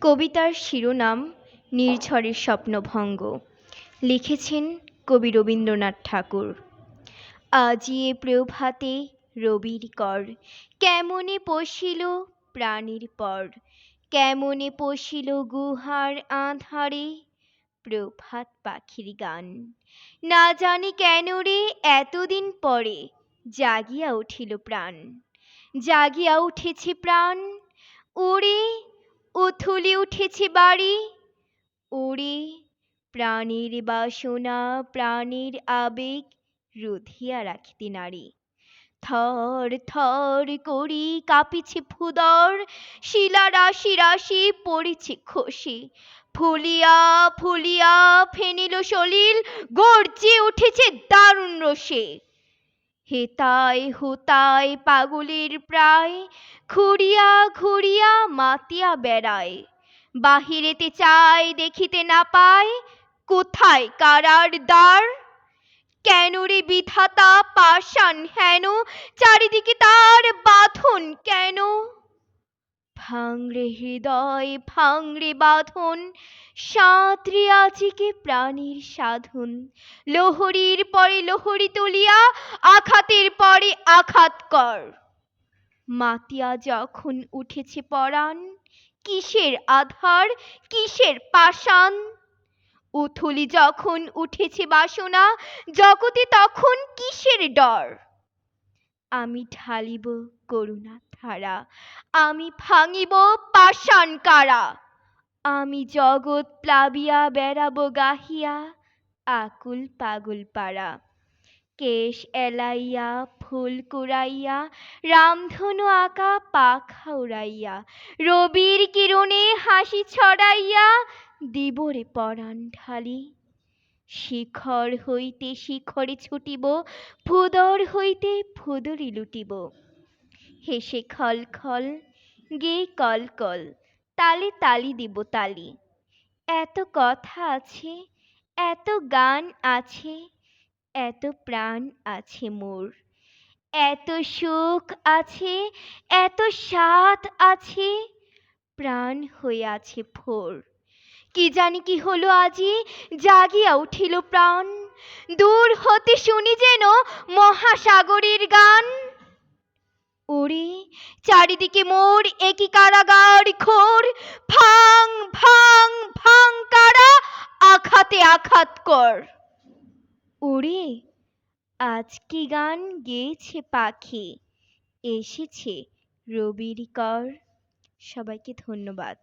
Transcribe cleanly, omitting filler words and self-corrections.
কবিতার শিরোনাম নির্ঝরের স্বপ্নভঙ্গ। লিখেছেন কবি রবীন্দ্রনাথ ঠাকুর। আজি এ প্রভাতে রবির কর, কেমনে পশিল প্রাণীর পর, কেমনে পশিল গুহার আঁধারে প্রভাত পাখির গান। না জানি কেন রে এতদিন পরে জাগিয়া উঠিল প্রাণ, জাগিয়া উঠেছে প্রাণ। ওরে উথলি উঠেছে বাড়ি, ওরে প্রাণের বাসনা প্রাণের আবেগ রুধিয়া রাখিতে নারী। থর থর করি কাঁপিছে ভূদর, শিলা রাশি রাশি পড়েছে খসে, ফুলিয়া ফুলিয়া ফেনিল সলিল গর্জে উঠেছে দারুণ রোষে। হেতায় হুতায় পাগলের প্রায়, ঘুরিয়া ঘুরিয়া মাতিয়া বেড়ায়। বাহিরেতে চায় দেখিতে না পায়, কোথায় কারার দ্বার। কেন রে বিধাতা পাষাণ হেন, চারিদিকে তার বাঁধন কেন। ভাঙরে হৃদয় ভাঙরে বাঁধন, সাঁতরে আজিকে প্রাণীর সাধন। লোহরীর পরে লোহরী তুলিয়া আঘাতের পরে আঘাত কর। মাতিয়া যখন উঠেছে পরাণ, কিসের আধার কিসের পাষাণ। উথলি যখন উঠেছে বাসনা, জগতে তখন কিসের ডর। আমি ঢালিব করুণা ধারা, আমি ভাঙিব পাষাণ কারা। আমি জগৎ প্লাবিয়া বেড়াবো গাহিয়া আকুল পাগল পাড়া। কেশ এলাইয়া ফুল কুড়াইয়া, রামধনু আঁকা পাখা উড়াইয়া, রবির কিরণে হাসি ছড়াইয়া দিবরে পরাণ ঢালি। শিখর হইতে শিখরে ছুটিব, ভূদর হইতে ভূদরি লুটিব। হেসে খল খল গে কল কল, তালে তালি দিব তালি। এত কথা আছে এত গান আছে, এত প্রাণ আছে মোর। এত সুখ আছে এত স্বাদ আছে, প্রাণ হয়ে আছে ভোর। কি জানি কি হলো আজি জাগিয়া উঠিল প্রাণ, দূর হতে শুনি যেন মহাসাগরের গান। ওরে চারিদিকে মোর একই কারাগার ঘোর, ভাং ভাং ভাং কারা আঘাতে আঘাত কর। ওরে আজ কি গান গেয়েছে পাখি, এসেছে রবির কর। সবাইকে ধন্যবাদ।